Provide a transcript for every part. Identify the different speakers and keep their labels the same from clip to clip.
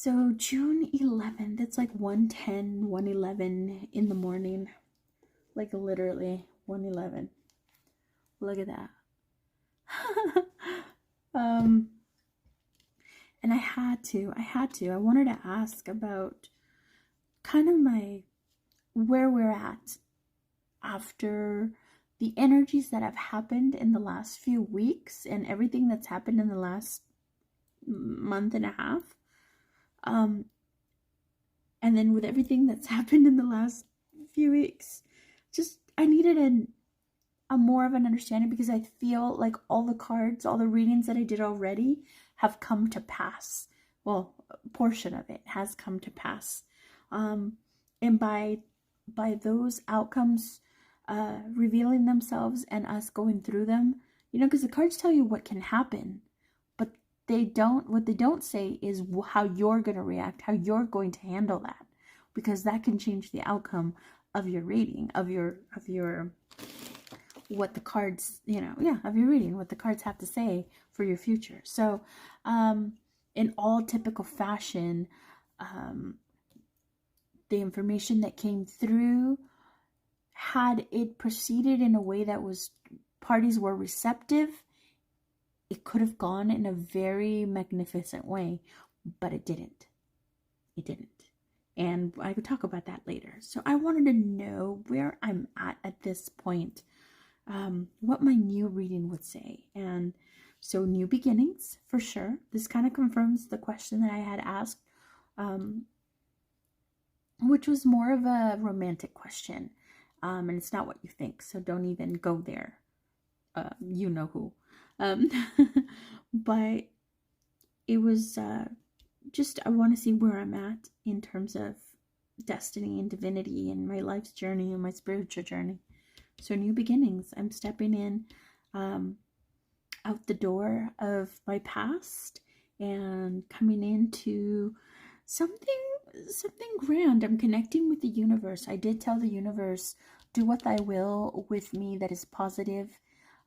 Speaker 1: So June 11th, it's like 1:10, 1:11 in the morning. Like literally 1:11. Look at that. um and I wanted to ask about kind of where we're at after the energies that have happened in the last few weeks and everything that's happened in the last month and a half. And then with everything that's happened in the last few weeks, just I needed a more of an understanding, because I feel like all the cards, all the readings that I did already have come to pass. Well, a portion of it has come to pass. And by those outcomes revealing themselves and us going through them, because the cards tell you what can happen, but what they don't say is how you're going to react, how you're going to handle that, because that can change the outcome of your reading, of your what the cards, of your reading, what the cards have to say for your future. So, in all typical fashion, the information that came through, had it proceeded in a way that parties were receptive, it could have gone in a very magnificent way, but it didn't. It didn't. And I could talk about that later. So I wanted to know where I'm at this point, what my new reading would say. And so new beginnings, for sure. This kind of confirms the question that I had asked, which was more of a romantic question. And it's not what you think, so don't even go there. You know who. But it was just, I want to see where I'm at in terms of destiny and divinity and my life's journey and my spiritual journey. So new beginnings. I'm stepping in out the door of my past and coming into something grand. I'm connecting with the universe. I did tell the universe, do what thy will with me that is positive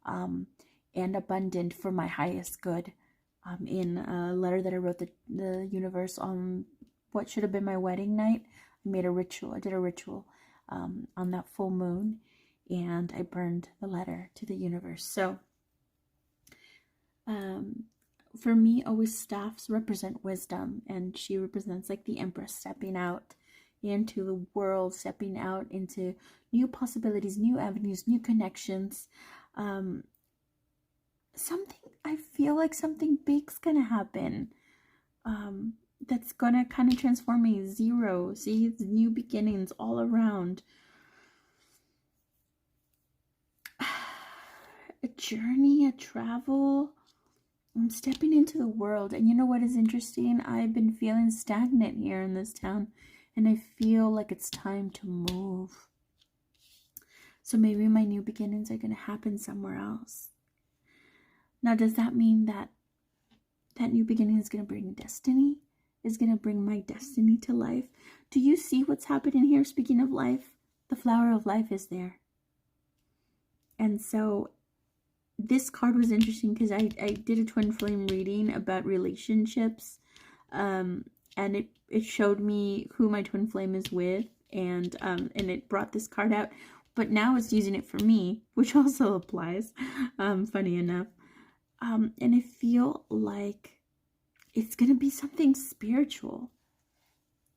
Speaker 1: and abundant for my highest good. In a letter that I wrote the universe on what should have been my wedding night, I did a ritual on that full moon, and I burned the letter to the universe. So for me, always staffs represent wisdom, and she represents like the Empress stepping out into the world, stepping out into new possibilities, new avenues, new connections. I feel like something big's gonna happen. That's gonna kind of transform me. Zero, see, it's new beginnings all around. A journey, a travel. I'm stepping into the world, and you know what is interesting? I've been feeling stagnant here in this town, and I feel like it's time to move. So maybe my new beginnings are gonna happen somewhere else. Now, does that mean that new beginning is going to bring destiny? Is going to bring my destiny to life? Do you see what's happening here? Speaking of life, the flower of life is there. And so this card was interesting because I did a twin flame reading about relationships. And it showed me who my twin flame is with. And it brought this card out. But now it's using it for me, which also applies, funny enough. And I feel like it's going to be something spiritual.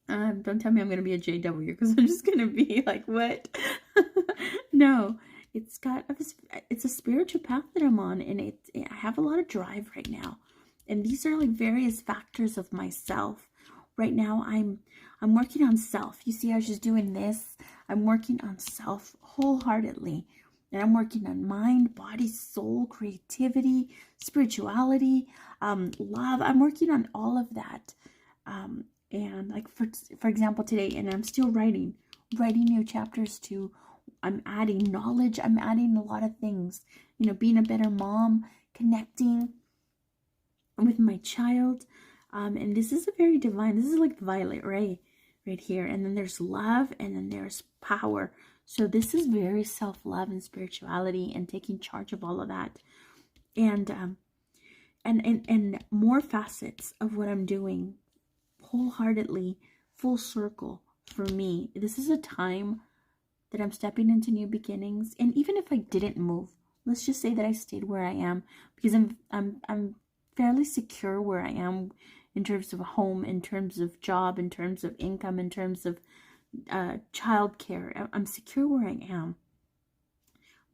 Speaker 1: Don't tell me I'm going to be a JW, because I'm just going to be like, what? No, it's a spiritual path that I'm on, and I have a lot of drive right now. And these are like various factors of myself. Right now, I'm working on self. You see, I was just doing this. I'm working on self wholeheartedly. And I'm working on mind, body, soul, creativity, spirituality, love. I'm working on all of that. And like, for example, today, and I'm still writing new chapters too. I'm adding knowledge. I'm adding a lot of things, being a better mom, connecting with my child. And this is a very divine, this is like violet ray right here. And then there's love, and then there's power. So this is very self-love and spirituality and taking charge of all of that. And more facets of what I'm doing wholeheartedly full circle for me. This is a time that I'm stepping into new beginnings. And even if I didn't move, let's just say that I stayed where I am, because I'm fairly secure where I am in terms of a home, in terms of job, in terms of income, in terms of childcare. I'm secure where I am.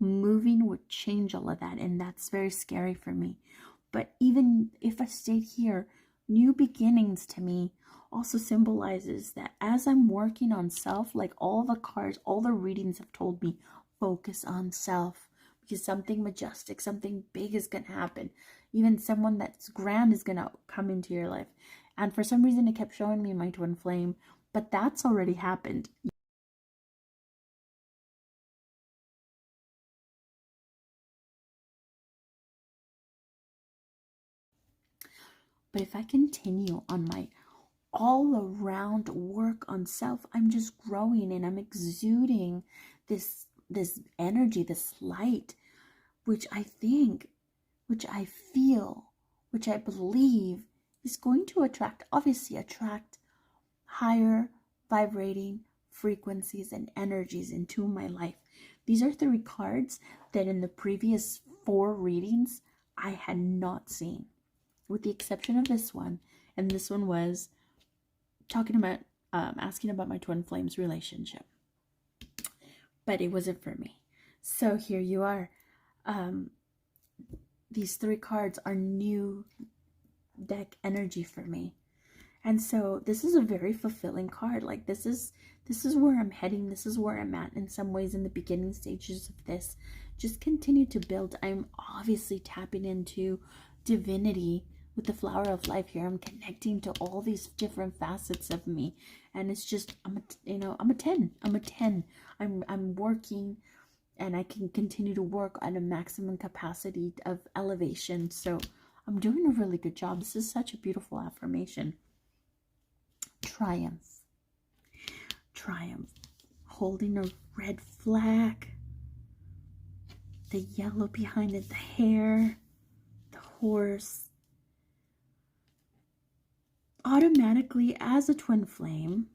Speaker 1: Moving would change all of that, and that's very scary for me. But even if I stayed here, new beginnings to me also symbolizes that as I'm working on self, like all the cards, all the readings have told me, focus on self, because something majestic, something big is going to happen. Even someone that's grand is going to come into your life. And for some reason, it kept showing me my twin flame, but that's already happened. But if I continue on my all around work on self, I'm just growing and I'm exuding this energy, this light, which I think, which I feel, which I believe is going to attract higher vibrating frequencies and energies into my life. These are 3 cards that in the previous 4 readings I had not seen, with the exception of this one. And this one was talking about asking about my twin flames relationship, but it wasn't for me. So here you are. These 3 cards are new deck energy for me, and so this is a very fulfilling card. Like this is where I'm heading. This is where I'm at in some ways in the beginning stages of this. Just continue to build. I'm obviously tapping into divinity with the flower of life here. I'm connecting to all these different facets of me, and it's just I'm a 10. I'm working, and I can continue to work on a maximum capacity of elevation. So I'm doing a really good job. This is such a beautiful affirmation. Triumph. Holding a red flag, the yellow behind it, the hare, the horse. Automatically, as a twin flame,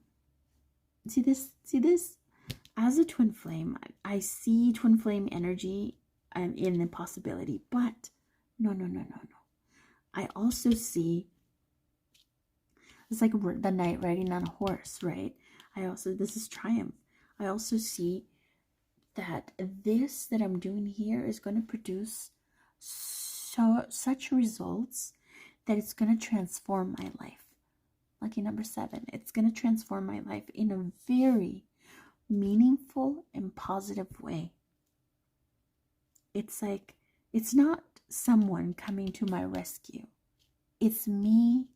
Speaker 1: see this, as a twin flame, I see twin flame energy in the possibility, but no. I also see, it's like the knight riding on a horse, right? This is triumph. I also see that this that I'm doing here is going to produce such results that it's going to transform my life. Lucky number 7. It's going to transform my life in a very meaningful and positive way. It's like, it's not someone coming to my rescue. It's me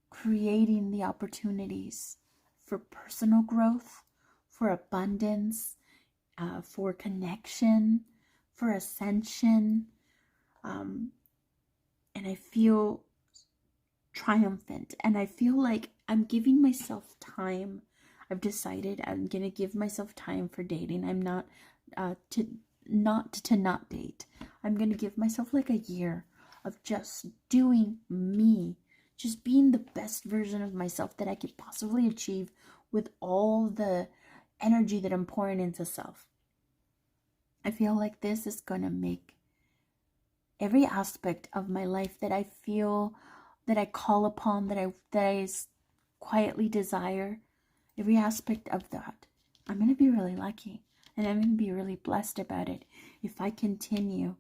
Speaker 1: creating the opportunities for personal growth, for abundance, for connection, for ascension. And I feel triumphant, and I feel like I'm giving myself time. I've decided I'm gonna give myself time for dating. I'm not to not date. I'm gonna give myself like a year of just doing me, just being the best version of myself that I could possibly achieve with all the energy that I'm pouring into self. I feel like this is gonna make every aspect of my life that I feel, that I call upon, that I quietly desire, every aspect of that, I'm going to be really lucky, and I'm going to be really blessed about it if I continue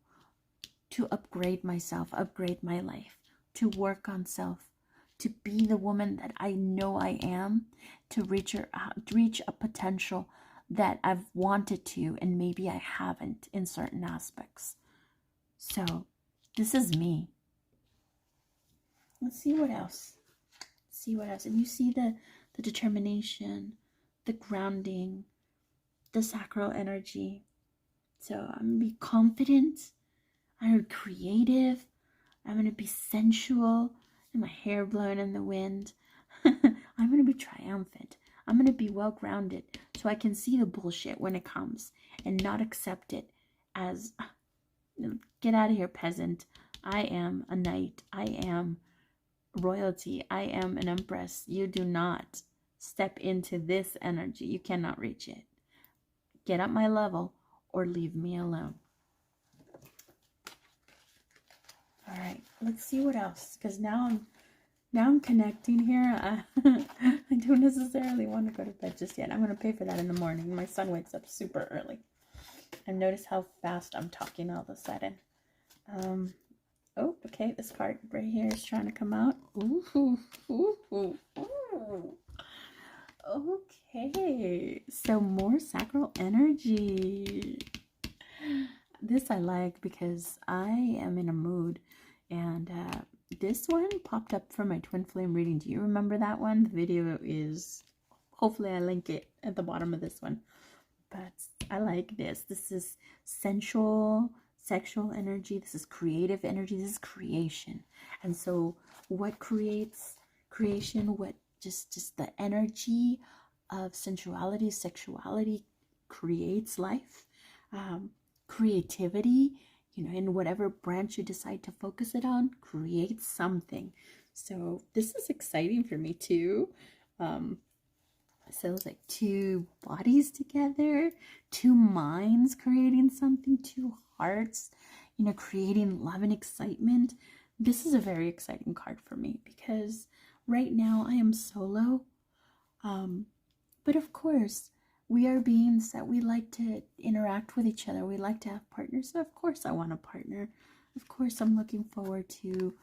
Speaker 1: to upgrade myself, upgrade my life, to work on self, to be the woman that I know I am, to reach a potential that I've wanted to, and maybe I haven't in certain aspects. So this is me. Let's see what else. And you see the determination, the grounding, the sacral energy. So I'm going to be confident. I'm creative. I'm going to be sensual. And my hair blowing in the wind. I'm going to be triumphant. I'm going to be well-grounded so I can see the bullshit when it comes and not accept it as, get out of here, peasant. I am a knight. I am royalty. I am an empress. You do not step into this energy. You cannot reach it. Get up my level or leave me alone. All right, let's see what else, because now I'm connecting here. I don't necessarily want to go to bed just yet. I'm going to pay for that in the morning. My son wakes up super early. And notice how fast I'm talking all of a sudden. Oh, okay, this card right here is trying to come out. Ooh. Okay, so more sacral energy. This I like because I am in a mood, and this one popped up from my twin flame reading. Do you remember that one? The video is, hopefully I link it at the bottom of this one, but I like this. This is sensual, sexual energy. This is creative energy. This is creation. And so what creates creation? What just the energy of sensuality, sexuality creates life. Creativity, you know, in whatever branch you decide to focus it on, creates something. So this is exciting for me too. So it's like two bodies together, two minds creating something, two hearts, you know, creating love and excitement. This is a very exciting card for me because right now I am solo. But of course, we are beings that we like to interact with each other. We like to have partners. So of course I want a partner. Of course I'm looking forward to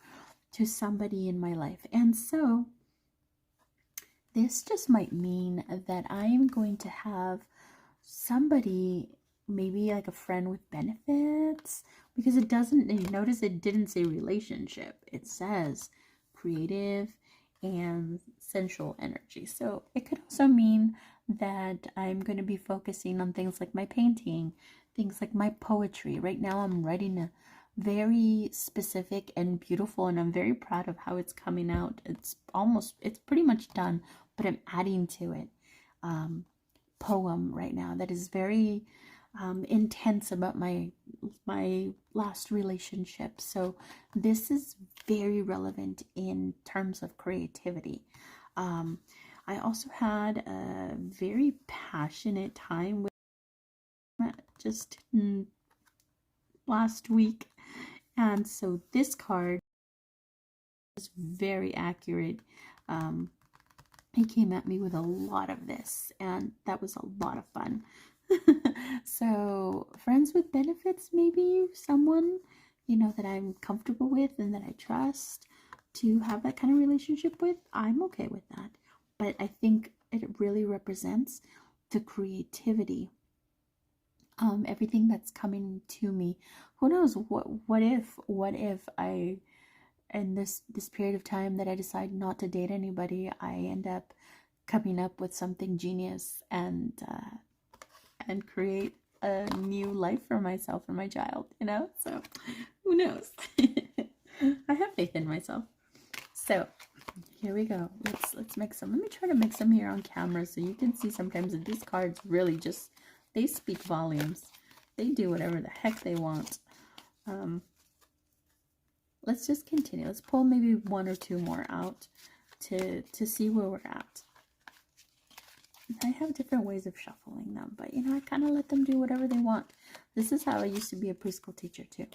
Speaker 1: somebody in my life. And so this just might mean that I'm going to have somebody, maybe like a friend with benefits, because it doesn't, you notice it didn't say relationship. It says creative and sensual energy. So it could also mean that I'm going to be focusing on things like my painting, things like my poetry. Right now I'm writing a very specific and beautiful, and I'm very proud of how it's coming out. It's pretty much done, but I'm adding to it poem right now that is very intense about my last relationship. So this is very relevant in terms of creativity. I also had a very passionate time with just last week, and so this card is very accurate. He came at me with a lot of this, and that was a lot of fun. So friends with benefits, maybe someone, you know, that I'm comfortable with and that I trust to have that kind of relationship with, I'm okay with that. But I think it really represents the creativity, everything that's coming to me. Who knows, what if I, in this period of time that I decide not to date anybody, I end up coming up with something genius and create a new life for myself and my child, you know? So who knows? I have faith in myself. So here we go. Let's make some. Let me try to make some here on camera so you can see sometimes that these cards really just, they speak volumes. They do whatever the heck they want. Let's just continue. Let's pull maybe one or two more out to see where we're at. I have different ways of shuffling them, but you know, I kind of let them do whatever they want. This is how I used to be a preschool teacher too.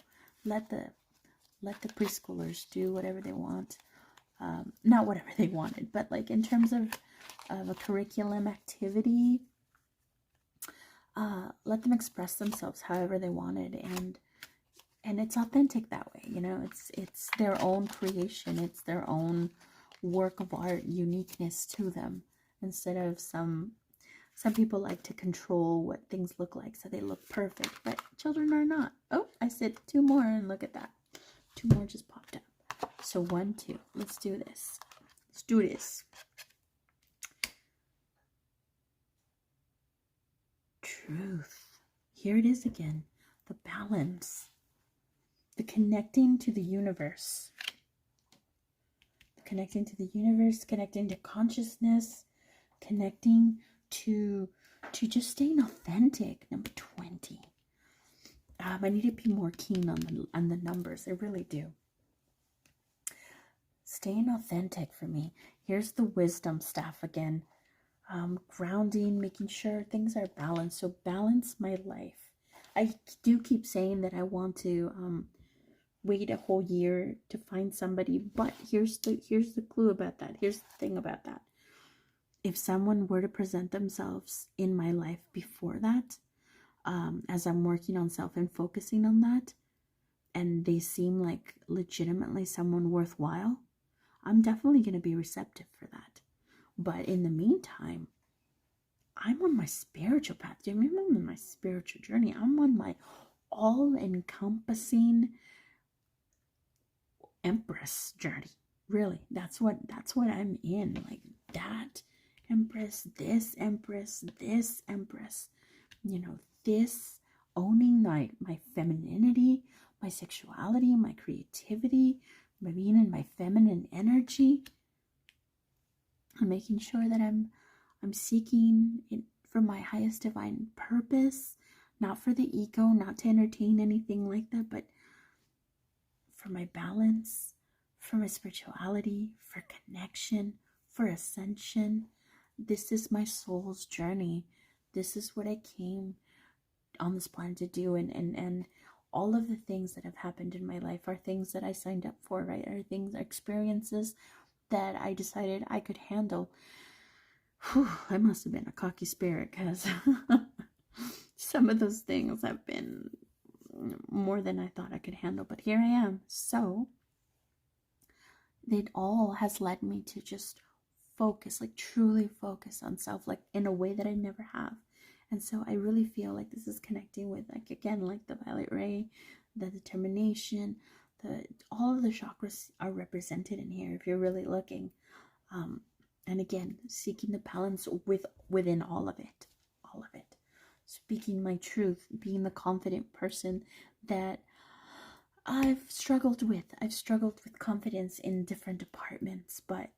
Speaker 1: Let the preschoolers do whatever they want. Not whatever they wanted, but like in terms of a curriculum activity, let them express themselves however they wanted, and it's authentic that way. You know, it's their own creation. It's their own work of art, uniqueness to them. Instead of some people like to control what things look like so they look perfect, but children are not. Oh, I said two more, and look at that. Two more just popped up. So 1, 2. Let's do this. Let's do this. Truth. Here it is again. The balance. The connecting to the universe. Connecting to the universe, connecting to consciousness, connecting to just staying authentic. Number 20. I need to be more keen on the numbers. I really do. staying authentic for me. Here's the wisdom staff again. Grounding, making sure things are balanced. So balance my life. I do keep saying that I want to wait a whole year to find somebody, but here's the clue about that. Here's the thing about that. If someone were to present themselves in my life before that, as I'm working on self and focusing on that, and they seem like legitimately someone worthwhile, I'm definitely going to be receptive for that. But in the meantime, I'm on my spiritual path. Do you remember? I'm on my spiritual journey. I'm on my all-encompassing Empress journey. Really, that's what I'm in. Like that Empress, this Empress, this Empress. You know, this owning my femininity, my sexuality, my creativity, by being in my feminine energy. I'm making sure that I'm seeking it for my highest divine purpose, not for the ego, not to entertain anything like that, but for my balance, for my spirituality, for connection, for ascension. This is my soul's journey. This is what I came on this planet to do, and all of the things that have happened in my life are things that I signed up for, right? Are things, experiences that I decided I could handle. Whew, I must have been a cocky spirit, because some of those things have been more than I thought I could handle, but here I am. So it all has led me to just focus, like truly focus on self, like in a way that I never have. And so I really feel like this is connecting with, like, again, like the violet ray, the determination, all of the chakras are represented in here if you're really looking. And again, seeking the balance within all of it. Speaking my truth, being the confident person that I've struggled with. I've struggled with confidence in different departments, but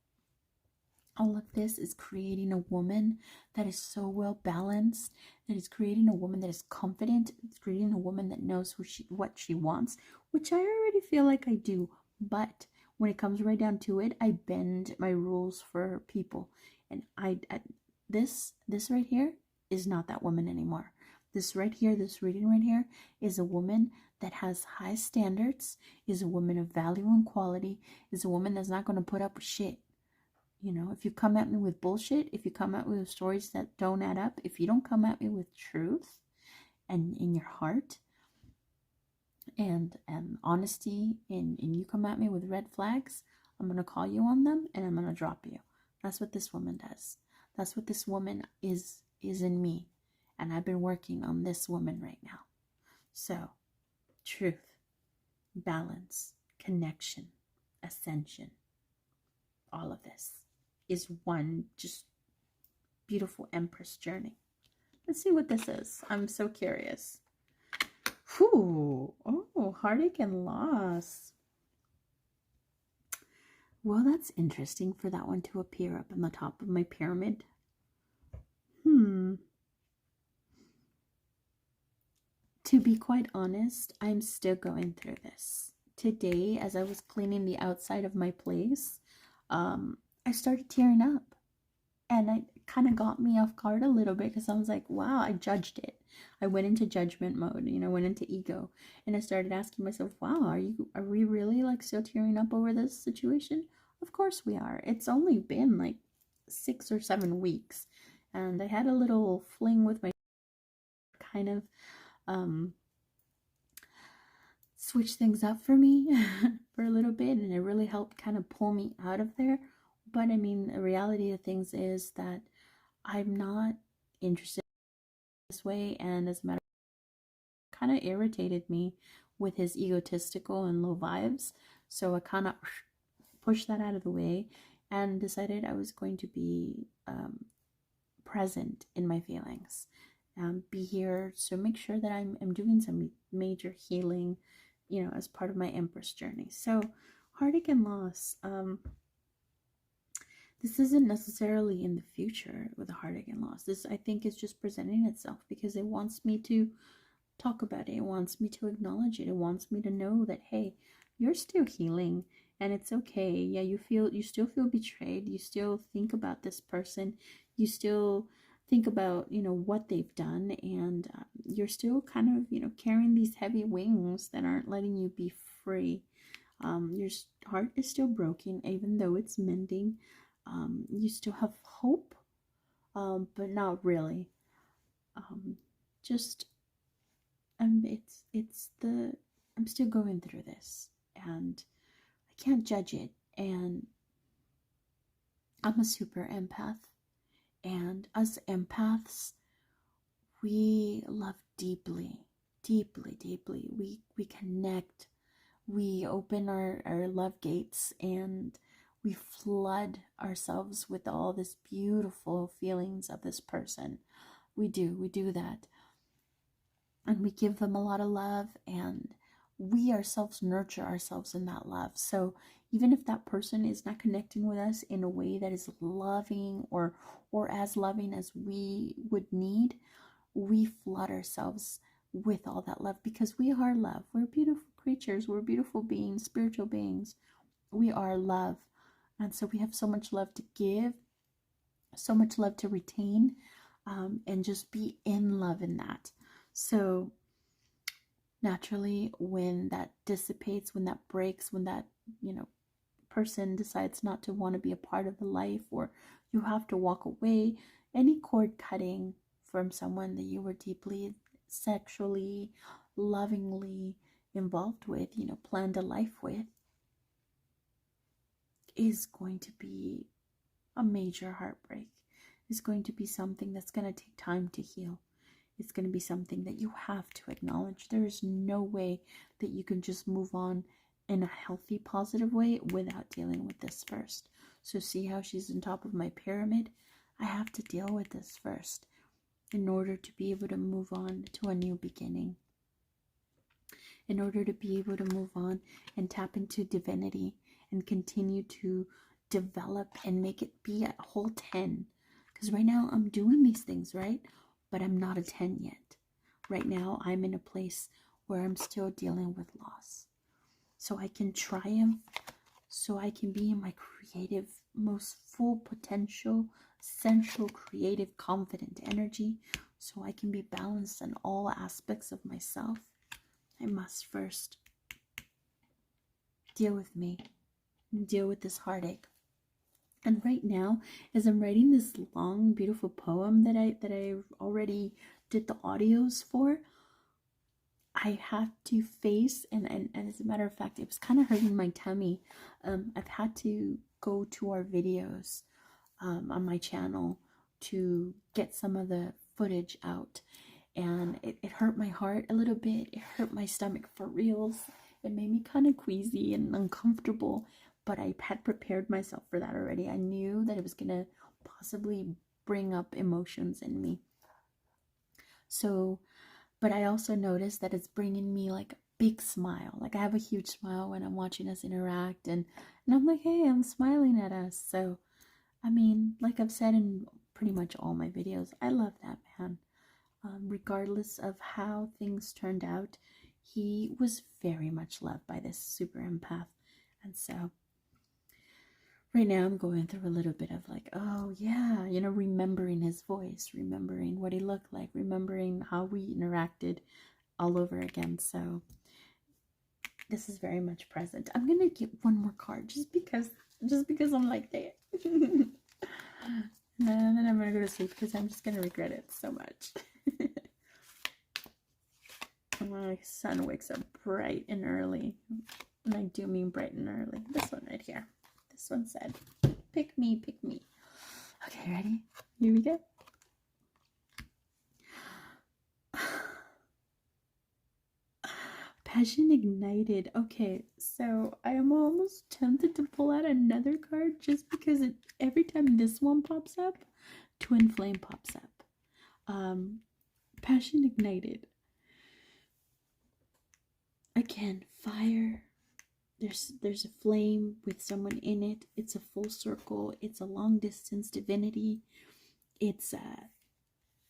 Speaker 1: all of this is creating a woman that is so well balanced, that is creating a woman that is confident, it's creating a woman that knows what she wants, which I already feel like I do. But when it comes right down to it, I bend my rules for people. And this right here is not that woman anymore. This right here, this reading right here, is a woman that has high standards, is a woman of value and quality, is a woman that's not going to put up with shit. You know, if you come at me with bullshit, if you come at me with stories that don't add up, if you don't come at me with truth and in your heart and honesty, and you come at me with red flags, I'm going to call you on them and I'm going to drop you. That's what this woman does. That's what this woman is in me. And I've been working on this woman right now. So, truth, balance, connection, ascension, all of this is one just beautiful Empress journey. Let's see what this is. I'm so curious. Whew. Oh, heartache and loss. Well, that's interesting for that one to appear up on the top of my pyramid. To be quite honest, I'm still going through this. Today, as I was cleaning the outside of my place, I started tearing up. And it kind of got me off guard a little bit, because I was like, wow, I judged it. I went into judgment mode, went into ego. And I started asking myself, wow, are we really like still tearing up over this situation? Of course we are. It's only been like 6 or 7 weeks. And I had a little fling with my kind of switch things up for me for a little bit, and it really helped kind of pull me out of there. But I mean, the reality of things is that I'm not interested in this way, and as a matter of fact, kind of irritated me with his egotistical and low vibes. So I kind of pushed that out of the way and decided I was going to be present in my feelings. Be here, so make sure that I'm doing some major healing, as part of my Empress journey. So heartache and loss, this isn't necessarily in the future with a heartache and loss. This, I think, is just presenting itself because it wants me to talk about it. It wants me to acknowledge it. It wants me to know that, hey, you're still healing, and it's okay. Yeah, you still feel betrayed. You still think about this person. You still think about, what they've done, and you're still kind of, carrying these heavy wings that aren't letting you be free. Your heart is still broken, even though it's mending. You still have hope, but not really. Um, just it's the I'm still going through this, and I can't judge it. And I'm a super empath, and us empaths, we love deeply, deeply, deeply. We connect. We open our love gates, and we flood ourselves with all this beautiful feelings of this person. We do that. And we give them a lot of love, and we ourselves nurture ourselves in that love. So even if that person is not connecting with us in a way that is loving, or as loving as we would need, we flood ourselves with all that love, because we are love. We're beautiful creatures. We're beautiful beings, spiritual beings. We are love. And so we have so much love to give, so much love to retain, and just be in love in that. So naturally, when that dissipates, when that breaks, when that, person decides not to want to be a part of the life, or you have to walk away, any cord cutting from someone that you were deeply sexually, lovingly involved with, planned a life with, is going to be a major heartbreak. Is going to be something that's going to take time to heal. It's going to be something that you have to acknowledge. There is no way that you can just move on in a healthy, positive way without dealing with this first. So see how she's on top of my pyramid? I have to deal with this first in order to be able to move on to a new beginning. In order to be able to move on and tap into divinity and continue to develop and make it be a whole 10. Because right now I'm doing these things, right? But I'm not a 10 yet. Right now I'm in a place where I'm still dealing with loss. So I can triumph, so I can be in my creative, most full potential, sensual, creative, confident energy, so I can be balanced in all aspects of myself. I must first deal with me and deal with this heartache. And right now, as I'm writing this long, beautiful poem that I already did the audios for, I have to face, and as a matter of fact, it was kind of hurting my tummy. I've had to go to our videos on my channel to get some of the footage out. And it hurt my heart a little bit. It hurt my stomach for reals. It made me kind of queasy and uncomfortable, but I had prepared myself for that already. I knew that it was going to possibly bring up emotions in me. So, but I also noticed that it's bringing me like a big smile. Like I have a huge smile when I'm watching us interact, and I'm like, hey, I'm smiling at us. So, I mean, like I've said in pretty much all my videos, I love that man. Regardless of how things turned out, he was very much loved by this super empath. And so right now I'm going through a little bit of like, oh yeah, remembering his voice, remembering what he looked like, remembering how we interacted all over again. So this is very much present. I'm gonna get one more card just because I'm like that. And then I'm gonna go to sleep because I'm just gonna regret it so much. My sun wakes up bright and early, and I do mean bright and early. This one right here. This one said, pick me, pick me. Okay, ready? Here we go. Passion ignited. Okay, so I am almost tempted to pull out another card just because every time this one pops up, twin flame pops up. Passion ignited. Again, fire. There's a flame with someone in it. It's a full circle. It's a long distance divinity. It's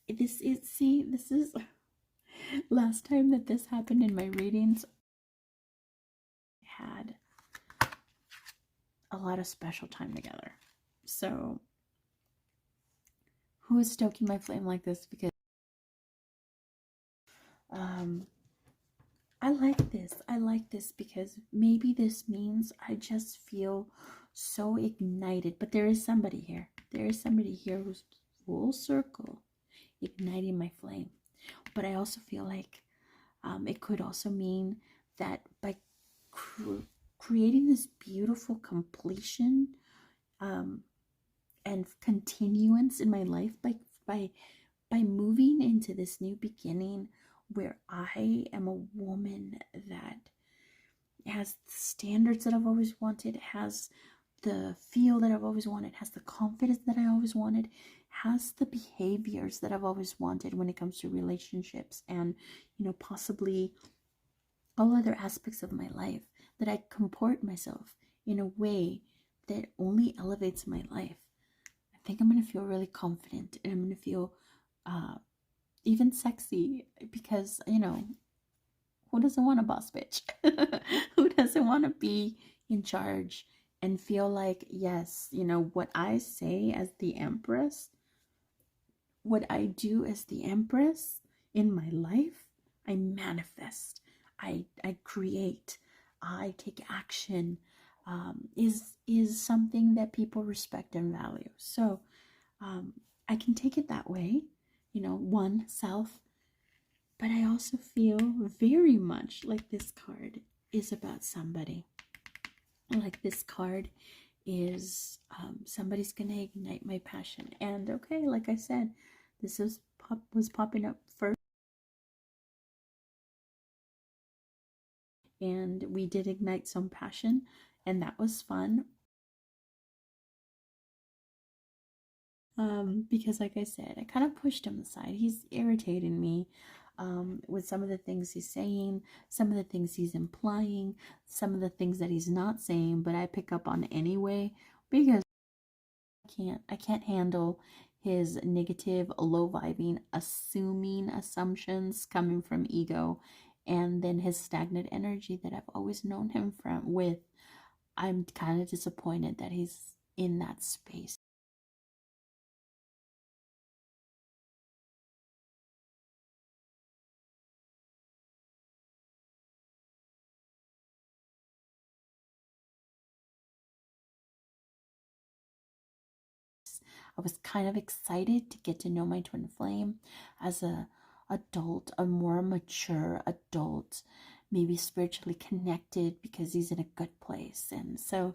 Speaker 1: this is last time that this happened in my readings, I had a lot of special time together. So who is stoking my flame like this? Because um I like this. I like this because maybe this means I just feel so ignited. But there is somebody here. There is somebody here who's full circle igniting my flame. But I also feel like it could also mean that by creating this beautiful completion and continuance in my life, by by moving into this new beginning where I am a woman that has the standards that I've always wanted, has the feel that I've always wanted, has the confidence that I always wanted, has the behaviors that I've always wanted when it comes to relationships and, possibly all other aspects of my life, that I comport myself in a way that only elevates my life. I think I'm going to feel really confident, and I'm going to feel even sexy because, who doesn't want a boss bitch? Who doesn't want to be in charge and feel like, yes, what I say as the empress, what I do as the empress in my life, I manifest, I create, I take action, is something that people respect and value. So I can take it that way, one self, but I also feel very much like this card is about somebody. Like this card is somebody's gonna ignite my passion. And okay, like I said, this was popping up first, and we did ignite some passion, and that was fun. Because like I said, I kind of pushed him aside. He's irritating me with some of the things he's saying, some of the things he's implying, some of the things that he's not saying, but I pick up on anyway because I can't handle his negative, low vibing, assuming assumptions coming from ego, and then his stagnant energy that I've always known him from with. I'm kind of disappointed that he's in that space. I was kind of excited to get to know my twin flame as a adult, a more mature adult, maybe spiritually connected because he's in a good place. And so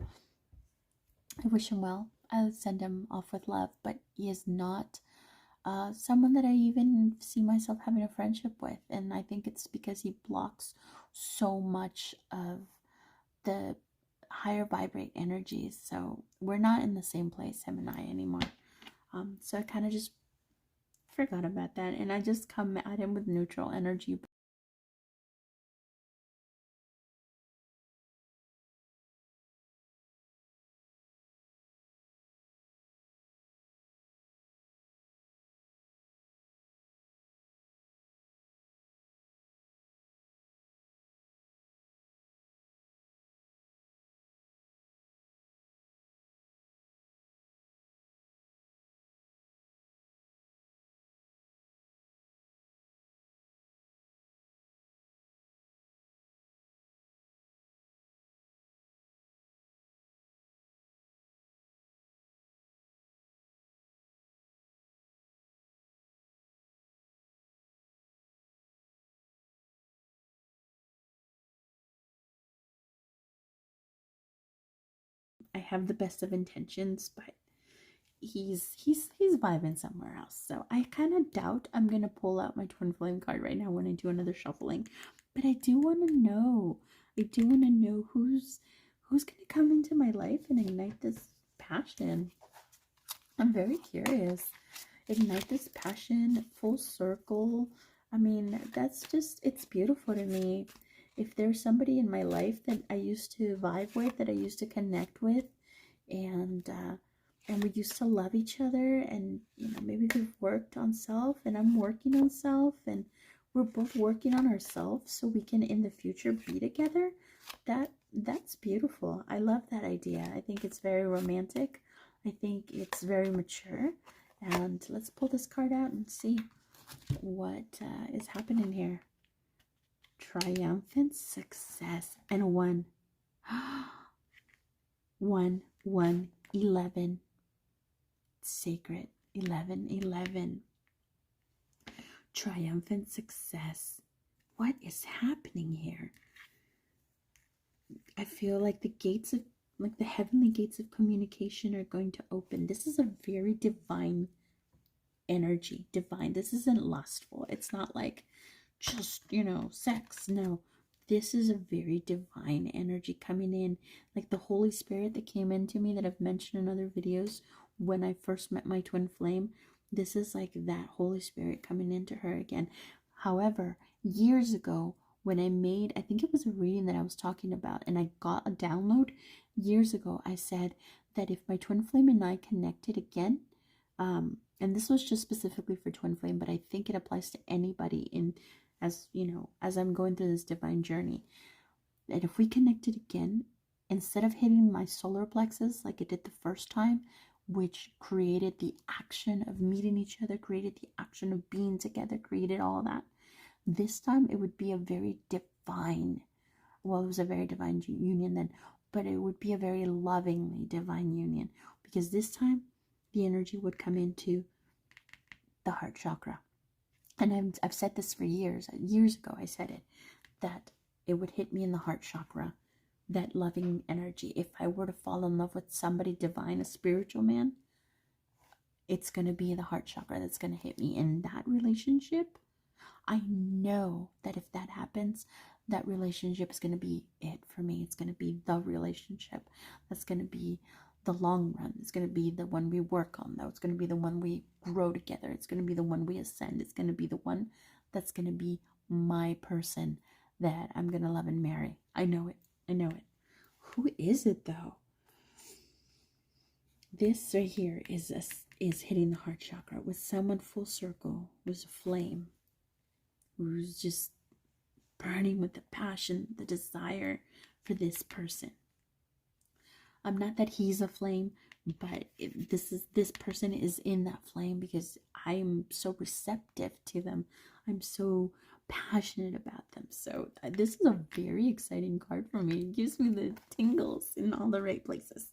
Speaker 1: I wish him well. I would send him off with love, but he is not someone that I even see myself having a friendship with. And I think it's because he blocks so much of the higher vibrate energies. So we're not in the same place, him and I, anymore. So I kind of just forgot about that, and I just come at him with neutral energy. I have the best of intentions, but he's vibing somewhere else. So I kind of doubt I'm gonna pull out my twin flame card right now when I do another shuffling. But I do want to know. I do want to know who's gonna come into my life and ignite this passion. I'm very curious. Ignite this passion, full circle. I mean, it's beautiful to me. If there's somebody in my life that I used to vibe with, that I used to connect with, and we used to love each other, and maybe we've worked on self, and I'm working on self, and we're both working on ourselves so we can in the future be together, That's beautiful. I love that idea. I think it's very romantic. I think it's very mature. And let's pull this card out and see what is happening here. Triumphant success and 1. 1, 1, 11. Sacred 11, 11. Triumphant success. What is happening here? I feel like the gates of, like the heavenly gates of communication are going to open. This is a very divine energy. Divine. This isn't lustful. It's not like just, sex. No. This is a very divine energy coming in. Like the Holy Spirit that came into me that I've mentioned in other videos when I first met my twin flame. This is like that Holy Spirit coming into her again. However, years ago, when I think it was a reading that I was talking about, and I got a download years ago, I said that if my twin flame and I connected again, and this was just specifically for twin flame, but I think it applies to anybody as I'm going through this divine journey, that if we connected again, instead of hitting my solar plexus like it did the first time, which created the action of meeting each other, created the action of being together, created all of that, this time it would be a very divine, well, it was a very divine union then, but it would be a very lovingly divine union, because this time the energy would come into the heart chakra. And I've said this for years ago I said it, that it would hit me in the heart chakra, that loving energy. If I were to fall in love with somebody divine, a spiritual man, it's going to be the heart chakra that's going to hit me in that relationship. I know that if that happens, that relationship is going to be it for me. It's going to be the relationship that's going to be the long run. It's going to be the one we work on, though. It's going to be the one we grow together. It's going to be the one we ascend. It's going to be the one that's going to be my person that I'm going to love and marry. I know it. I know it. Who is it, though? This right here is hitting the heart chakra with someone full circle, who's a flame, who's just burning with the passion, the desire for this person. Not that he's a flame, but this person is in that flame because I'm so receptive to them. I'm so passionate about them. So this is a very exciting card for me. It gives me the tingles in all the right places.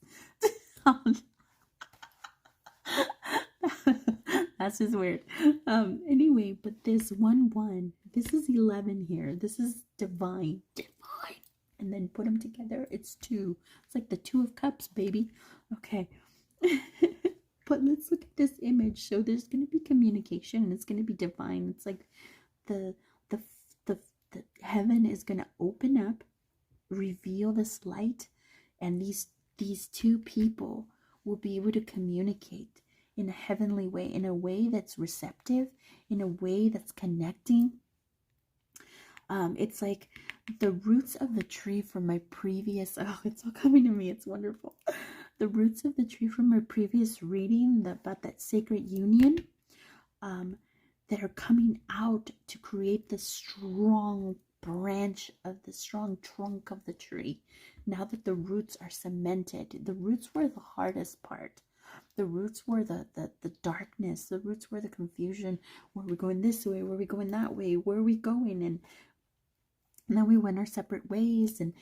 Speaker 1: That's just weird. Anyway, but this 1-1, this is 11 here. This is divine. And then put them together, it's 2. It's like the 2 of cups, baby. Okay. But let's look at this image. So there's going to be communication, and it's going to be divine. It's like the heaven is going to open up, reveal this light, and these 2 people will be able to communicate in a heavenly way, in a way that's receptive, in a way that's connecting. It's like the roots of the tree from my previous, it's all coming to me, it's wonderful. The roots of the tree from my previous reading about that sacred union, that are coming out to create the strong branch of the strong trunk of the tree. Now that the roots are cemented, the roots were the hardest part. The roots were the darkness. The roots were the confusion. Were we going this way? Were we going that way? Where are we going? And then we went our separate ways and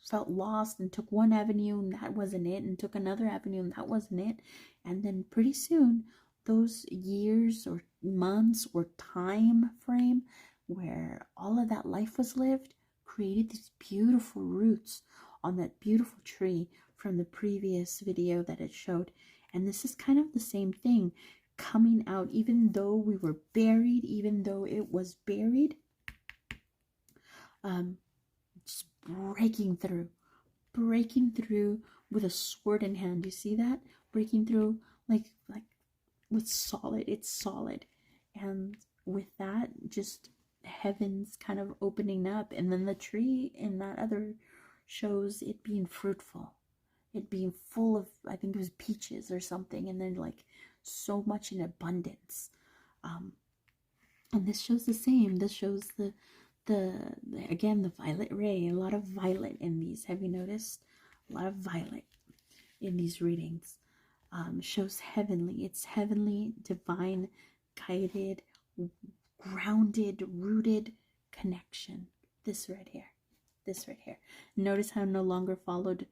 Speaker 1: felt lost and took one avenue and that wasn't it, and took another avenue and that wasn't it. And then pretty soon, those years or months or time frame where all of that life was lived created these beautiful roots on that beautiful tree from the previous video that it showed. And this is kind of the same thing coming out, even though we were buried, even though it was buried, just breaking through with a sword in hand. You see that? Breaking through like with solid. It's solid. And with that, just heavens kind of opening up. And then the tree in that other shows it being fruitful, it being full of, I think it was peaches or something, and then like so much in abundance. And this shows the same. This shows the again, the violet ray, a lot of violet in these. Have you noticed? A lot of violet in these readings. Shows heavenly. It's heavenly, divine, guided, grounded, rooted connection. This right here. This right here. Notice how it's no longer followed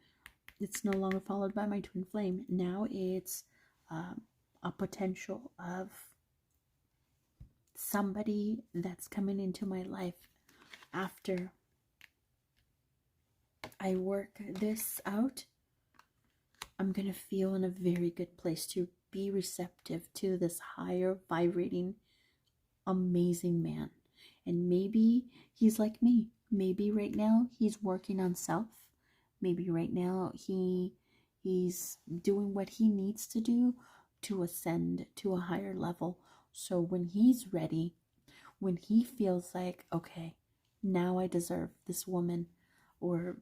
Speaker 1: by my twin flame. Now it's a potential of somebody that's coming into my life after I work this out. I'm going to feel in a very good place to be receptive to this higher vibrating, amazing man. And maybe he's like me. Maybe right now he's working on self. Maybe right now he's doing what he needs to do to ascend to a higher level. So when he's ready, when he feels like, okay, now I deserve this woman, or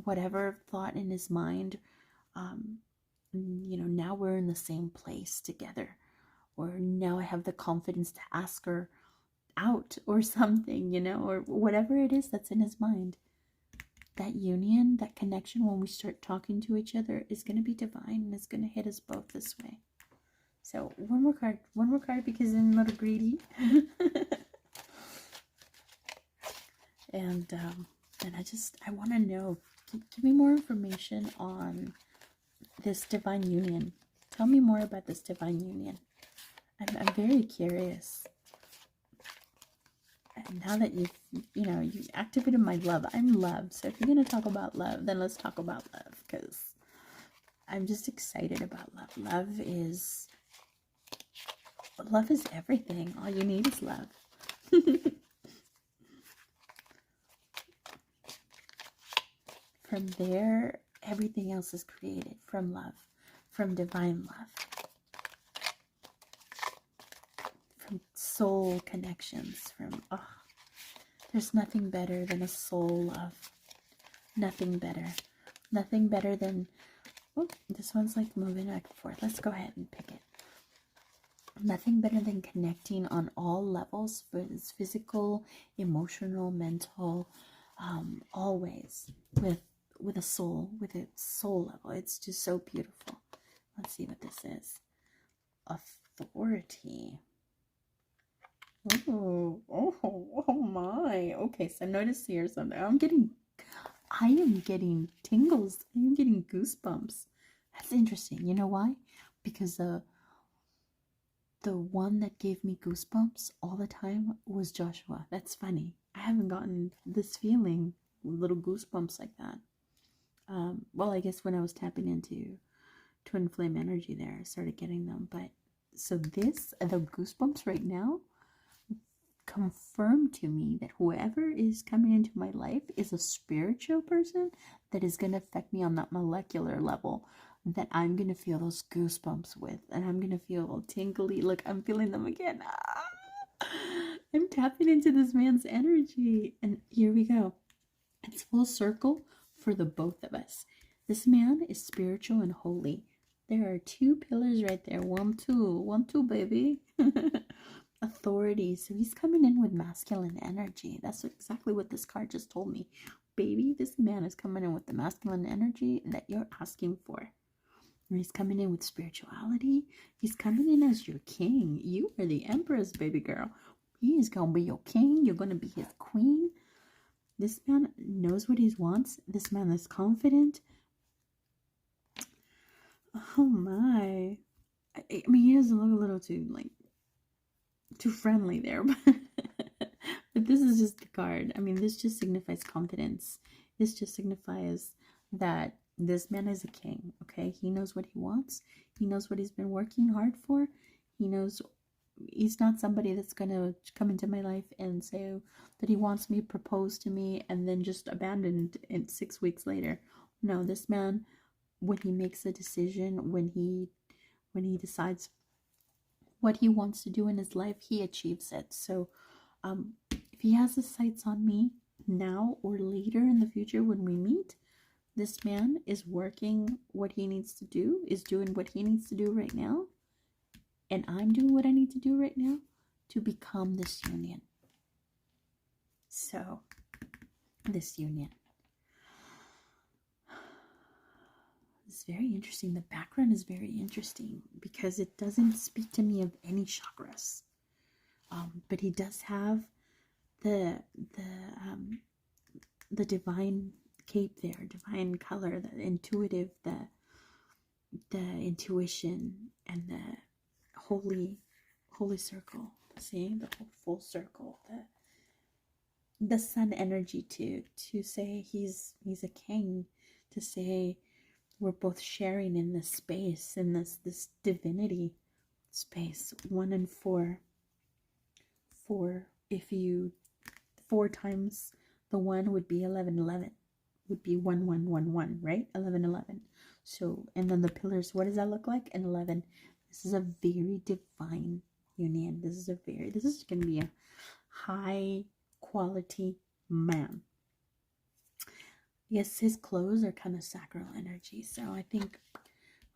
Speaker 1: whatever thought in his mind, now we're in the same place together, or now I have the confidence to ask her out or something, or whatever it is that's in his mind. That union, that connection, when we start talking to each other, is going to be divine, and it's going to hit us both this way. So one more card because I'm a little greedy. and I want to know, give me more information on this divine union. Tell me more about this divine union. I'm very curious. And now that you activated my love, I'm love. So if you're going to talk about love, then let's talk about love, because I'm just excited about love. Love is everything. All you need is love. From there, everything else is created from love, from divine love, from soul connections, there's nothing better than a soul love. Nothing better. Nothing better than, this one's like moving back and forth. Let's go ahead and pick it. Nothing better than connecting on all levels, physical, emotional, mental, always with a soul level. It's just so beautiful. Let's see what this is. Authority. Oh my. Okay, so notice here something. I am getting tingles. I am getting goosebumps. That's interesting. You know why? Because the one that gave me goosebumps all the time was Joshua. That's funny. I haven't gotten this feeling, little goosebumps like that. Well, I guess when I was tapping into twin flame energy there, I started getting them. But so the goosebumps right now confirm to me that whoever is coming into my life is a spiritual person that is going to affect me on that molecular level, that I'm going to feel those goosebumps with, and I'm going to feel tingly. Look, I'm feeling them again. I'm tapping into this man's energy, and here we go. It's full circle for the both of us. This man is spiritual and holy. There are two pillars right there. 1, 2. 1, 2, baby. Authority. So he's coming in with masculine energy. That's exactly what this card just told me. Baby, this man is coming in with the masculine energy that you're asking for. And he's coming in with spirituality. He's coming in as your king. You are the empress, baby girl. He is going to be your king. You're going to be his queen. This man knows what he wants. This man is confident. Oh my. I mean, he doesn't look a little too friendly there, but this is just the card. I mean, this just signifies confidence. This just signifies that this man is a king, okay? He knows what he wants. He knows what he's been working hard for. He knows he's not somebody that's going to come into my life and say that he wants me, propose to me, and then just abandon it 6 weeks later. No, this man, when he makes a decision, when he decides what he wants to do in his life, he achieves it. So if he has his sights on me now or later in the future when we meet, this man is working what he needs to do, is doing what he needs to do right now, and I'm doing what I need to do right now to become this union. So, this union is very interesting. The background is very interesting because it doesn't speak to me of any chakras. But he does have the the divine cape there, divine color, the intuitive, the intuition, and the holy circle. See the whole full circle, the sun energy to say he's a king, to say we're both sharing in this space, in this divinity space. 1 and 4. 4, if you 4 times the 1 would be 11, 11 would be 1, 1, 1, 1, right? 11, 11. So, and then the pillars, what does that look like? An 11. This is a very divine union. This is going to be a high quality man. Yes, his clothes are kind of sacral energy. So I think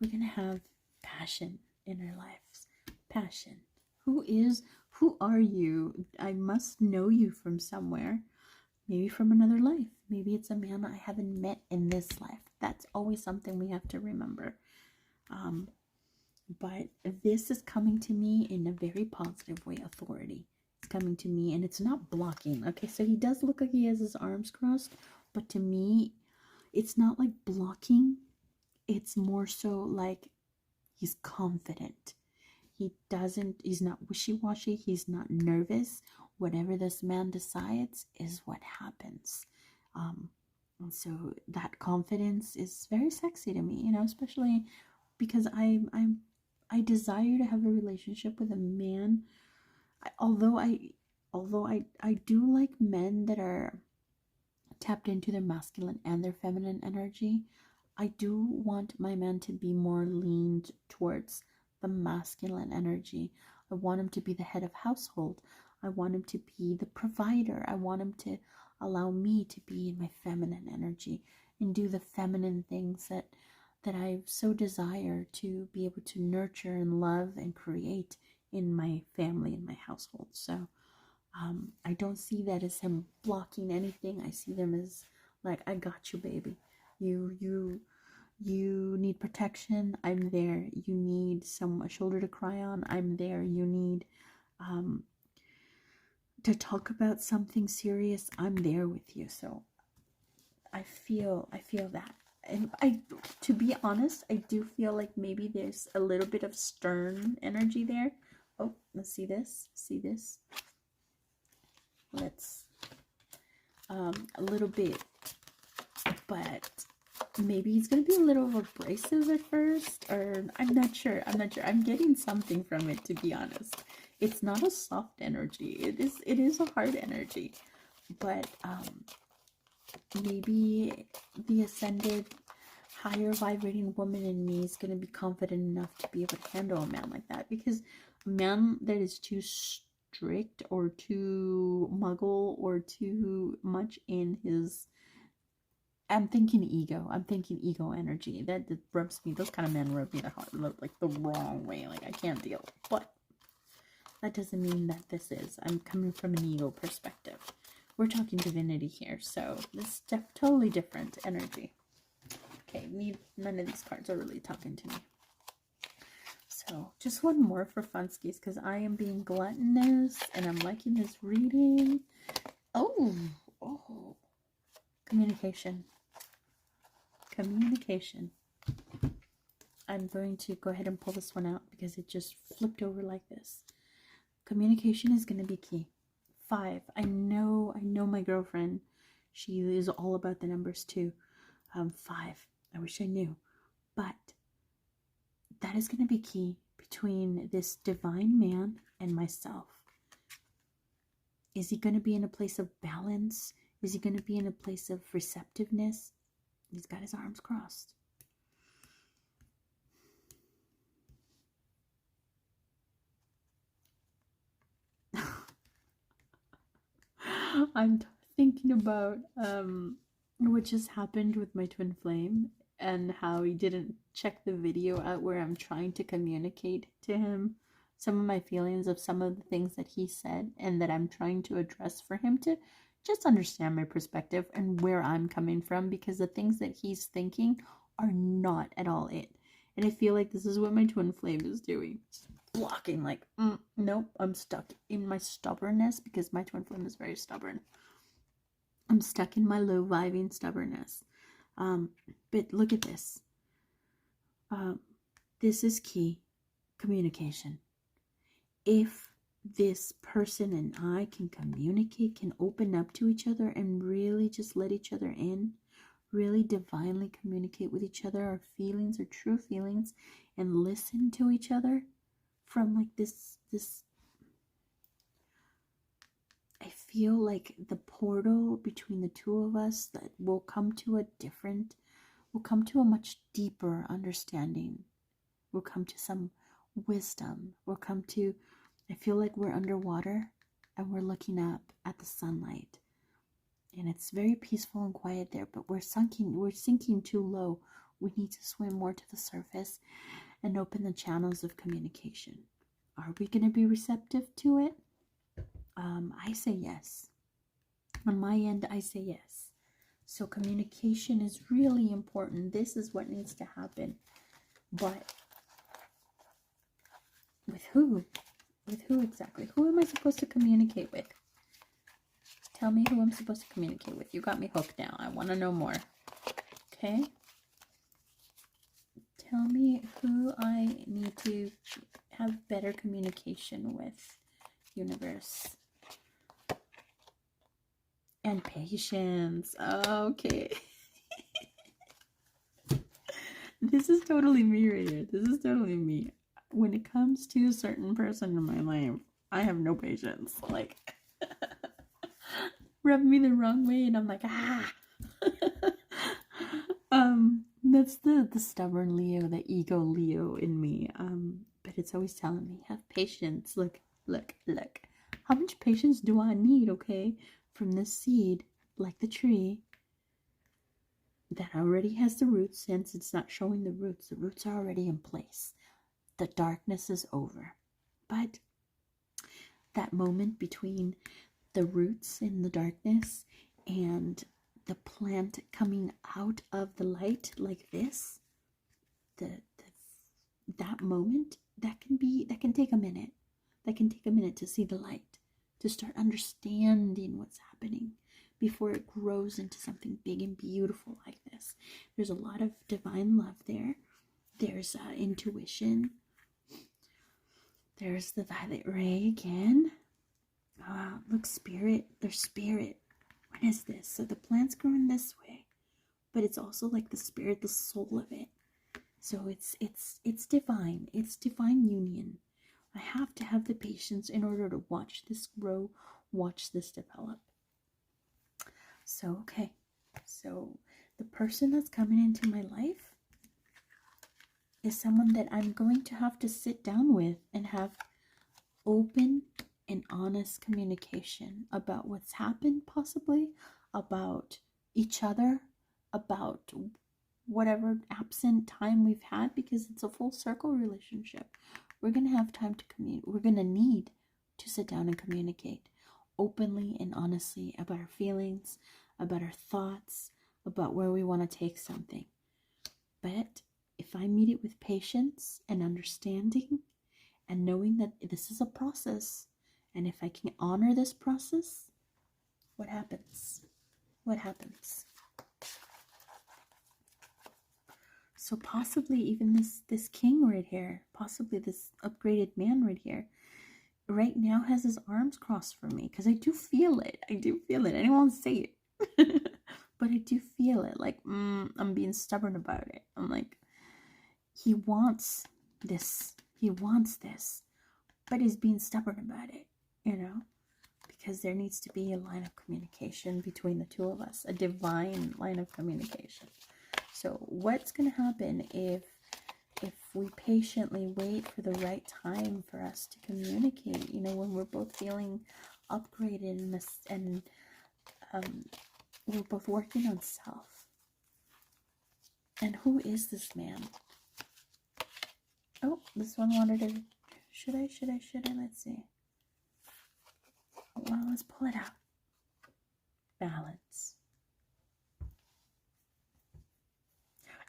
Speaker 1: we're going to have passion in our lives. Passion. Who are you? I must know you from somewhere. Maybe from another life. Maybe it's a man I haven't met in this life. That's always something we have to remember. But this is coming to me in a very positive way. Authority. It's coming to me and it's not blocking. Okay, so he does look like he has his arms crossed. But to me, it's not like blocking. It's more so like he's confident. He's not wishy-washy. He's not nervous. Whatever this man decides is what happens. And so that confidence is very sexy to me, especially because I desire to have a relationship with a man. Although I do like men that are tapped into their masculine and their feminine energy. I do want my man to be more leaned towards the masculine energy. I want him to be the head of household. I want him to be the provider. I want him to allow me to be in my feminine energy and do the feminine things that I so desire to be able to nurture and love and create in my family, in my household. So I don't see that as him blocking anything. I see them as like, I got you, baby. You need protection. I'm there. You need a shoulder to cry on. I'm there. You need to talk about something serious. I'm there with you. So I feel that. And to be honest, I do feel like maybe there's a little bit of stern energy there. Oh, let's see this. See this? Let's a little bit, but maybe he's gonna be a little abrasive at first, or I'm not sure. I'm getting something from it, to be honest. It's not a soft energy. It is a hard energy, but maybe the ascended higher vibrating woman in me is going to be confident enough to be able to handle a man like that, because a man that is too strict or too muggle or too much in his, I'm thinking ego energy, that rubs me, those kind of men rub me the heart like the wrong way, like I can't deal. But that doesn't mean that I'm coming from an ego perspective. We're talking divinity here, so this is totally different energy. Okay, none of these cards are really talking to me. So just one more for funskies, because I am being gluttonous and I'm liking this reading. Oh, communication. I'm going to go ahead and pull this one out because it just flipped over like this. Communication is going to be key. 5. I know my girlfriend. She is all about the numbers too. 5. I wish I knew. But that is going to be key between this divine man and myself. Is he going to be in a place of balance? Is he going to be in a place of receptiveness? He's got his arms crossed. I'm thinking about what just happened with my twin flame and how he didn't check the video out where I'm trying to communicate to him some of my feelings of some of the things that he said and that I'm trying to address for him to just understand my perspective and where I'm coming from, because the things that he's thinking are not at all it. And I feel like this is what my twin flame is doing. Just blocking, like, nope, I'm stuck in my stubbornness, because my twin flame is very stubborn. I'm stuck in my low vibing stubbornness. But look at this. This is key communication. If this person and I can communicate, can open up to each other and really just let each other in, really divinely communicate with each other, our feelings, our true feelings, and listen to each other from like this I feel like the portal between the two of us that will come to a much deeper understanding. We'll come to some wisdom. I feel like we're underwater and we're looking up at the sunlight. And it's very peaceful and quiet there, but we're sinking too low. We need to swim more to the surface and open the channels of communication. Are we going to be receptive to it? I say yes. On my end, I say yes. So communication is really important. This is what needs to happen. But with who? With who exactly? Who am I supposed to communicate with? Tell me who I'm supposed to communicate with. You got me hooked now. I want to know more. Okay? Tell me who I need to have better communication with, universe. And patience. Okay. This is totally me right here. This is totally me. When it comes to a certain person in my life, I have no patience. Like, rub me the wrong way and I'm like, ah. That's the stubborn Leo, the ego Leo in me. But it's always telling me, have patience. Look. How much patience do I need, okay? From this seed, like the tree, that already has the roots. Since it's not showing the roots are already in place. The darkness is over. But that moment between the roots in the darkness and the plant coming out of the light like this, that moment, that can take a minute. That can take a minute to see the light, to start understanding what's happening before it grows into something big and beautiful like this. There's a lot of divine love there. There's intuition. There's the violet ray again. Look, spirit. There's spirit. What is this? So the plant's growing this way, but it's also like the spirit, the soul of it. So it's divine. It's divine union. I have to have the patience in order to watch this grow, watch this develop. So, okay. So the person that's coming into my life is someone that I'm going to have to sit down with and have open and honest communication about what's happened, possibly about each other, about whatever absent time we've had, because it's a full circle relationship. We're going to have time to communicate. We're going to need to sit down and communicate openly and honestly about our feelings, about our thoughts, about where we want to take something. But if I meet it with patience and understanding and knowing that this is a process, and if I can honor this process, what happens? What happens? So possibly even this king right here, possibly this upgraded man right here, right now has his arms crossed for me, because I do feel it. I don't want to say it. But I do feel it. Like, I'm being stubborn about it. I'm like, he wants this. He wants this. But he's being stubborn about it, because there needs to be a line of communication between the two of us, a divine line of communication. So what's going to happen if we patiently wait for the right time for us to communicate, when we're both feeling upgraded and we're both working on self? And who is this man? Oh, this one wanted to... Should I? Let's see. Well, let's pull it out. balance.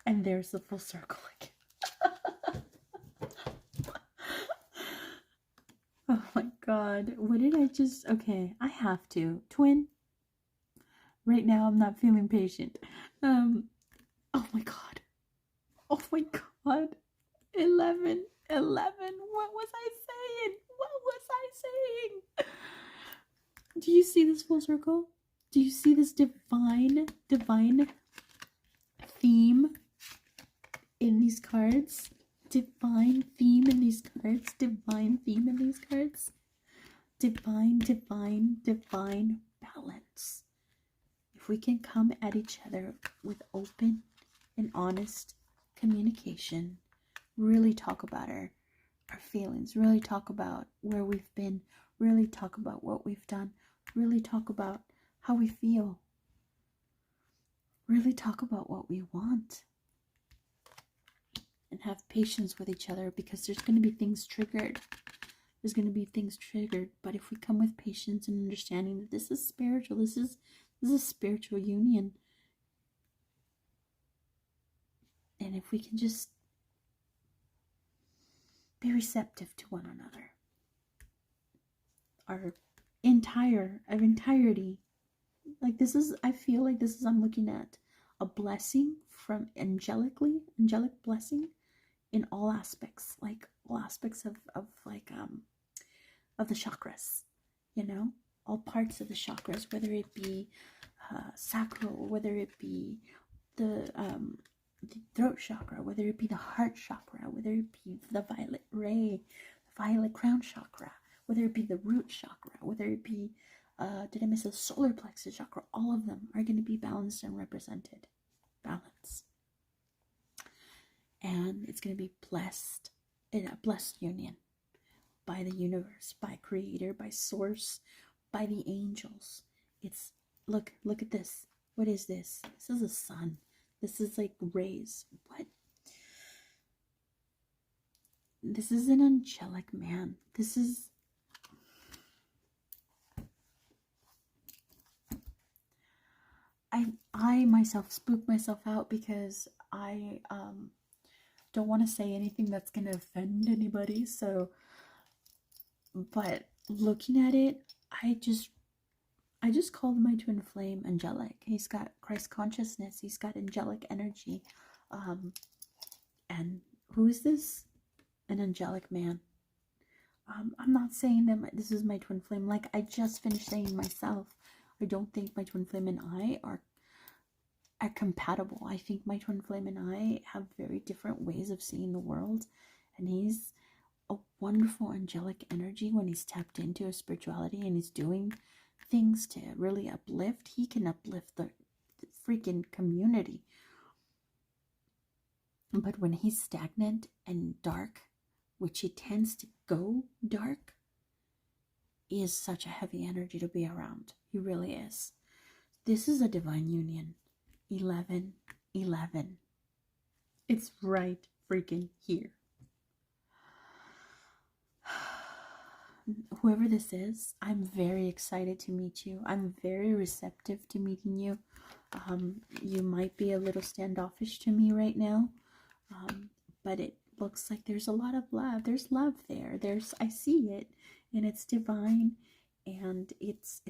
Speaker 1: And there's the full circle again. Oh my god. What did I just... Okay, I have to. Twin, right now I'm not feeling patient. Oh my god. Oh my god. 11. What was I saying? What was I saying? Do you see this full circle? Do you see this divine theme in these cards? Divine theme in these cards. Divine theme in these cards. Divine balance. If we can come at each other with open and honest communication, really talk about our feelings, really talk about where we've been, really talk about what we've done, really talk about how we feel, really talk about what we want, and have patience with each other, because there's going to be things triggered. There's going to be things triggered, but if we come with patience and understanding that this is spiritual, this is a spiritual union, and if we can just be receptive to one another, our entirety, like this is, I feel like this is, I'm looking at a blessing from angelic blessing in all aspects, like all aspects of the chakras, you know, all parts of the chakras, whether it be sacral, whether it be the throat chakra, whether it be the heart chakra, whether it be the violet ray, the violet crown chakra, whether it be the root chakra, whether it be did I miss the solar plexus chakra, all of them are going to be balanced and represented. Balance. And it's going to be blessed, in a blessed union by the universe, by creator, by source, by the angels. It's, look at this. What is this? This is a sun. This is like rays. What? This is an angelic man. This is... I myself spook myself out because I don't want to say anything that's going to offend anybody. So, but looking at it, I just called my twin flame angelic. He's got Christ consciousness. He's got angelic energy. And who is this? An angelic man. I'm not saying that this is my twin flame. Like I just finished saying myself, I don't think my twin flame and I are compatible. I think my twin flame and I have very different ways of seeing the world. And he's a wonderful angelic energy when he's tapped into his spirituality and he's doing things to really uplift. He can uplift the freaking community. But when he's stagnant and dark, which he tends to go dark, he is such a heavy energy to be around. He really is. This is a divine union. 11. It's right freaking here. Whoever this is, I'm very excited to meet you. I'm very receptive to meeting you. You might be a little standoffish to me right now, but it looks like there's a lot of love. There's love there. I see it, and it's divine, and it's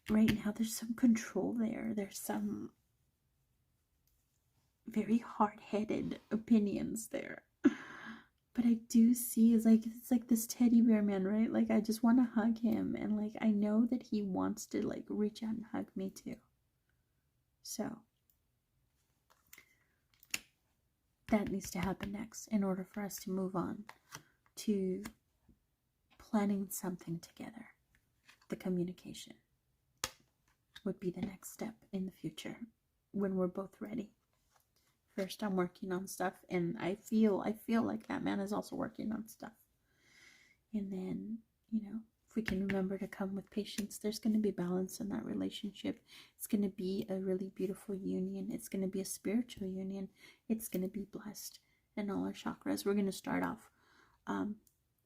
Speaker 1: right now there's some control there. There's some very hard-headed opinions there. But I do see it's like this teddy bear man, right? Like I just want to hug him, and like I know that he wants to like reach out and hug me too. So that needs to happen next in order for us to move on to planning something together. The communication would be the next step in the future when we're both ready. First, I'm working on stuff, and I feel like that man is also working on stuff. And then, you know, if we can remember to come with patience, there's going to be balance in that relationship. It's going to be a really beautiful union. It's going to be a spiritual union. It's going to be blessed in all our chakras. We're going to start off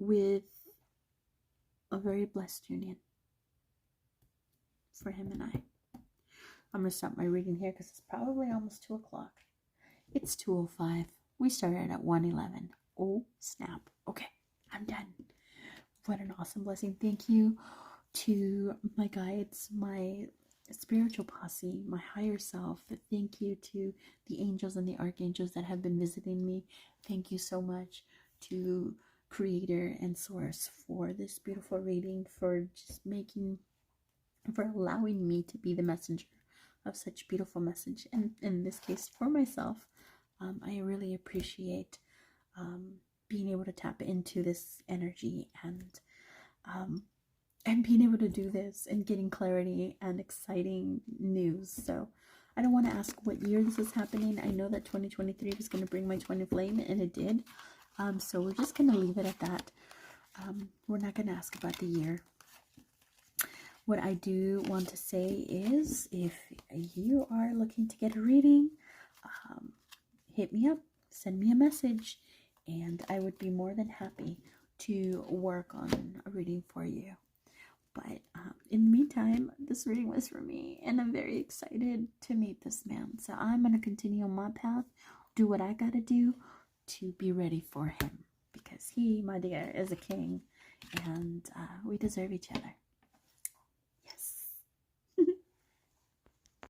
Speaker 1: with a very blessed union. for him and I. I'm going to stop my reading here because it's probably almost 2 o'clock. It's 2:05. We started at 1:11. Oh, snap. Okay, I'm done. What an awesome blessing. Thank you to my guides, my spiritual posse, my higher self. Thank you to the angels and the archangels that have been visiting me. Thank you so much to Creator and Source for this beautiful reading, for allowing me to be the messenger of such beautiful message, and in this case for myself. I really appreciate being able to tap into this energy and being able to do this and getting clarity and exciting news. So I don't want to ask what year this is happening. I know that 2023 was going to bring my twin flame, and it did. So we're just going to leave it at that. We're not going to ask about the year. What I do want to say is, if you are looking to get a reading, hit me up, send me a message, and I would be more than happy to work on a reading for you. But in the meantime, this reading was for me, and I'm very excited to meet this man. So I'm going to continue on my path, do what I got to do to be ready for him, because he, my dear, is a king, and we deserve each other.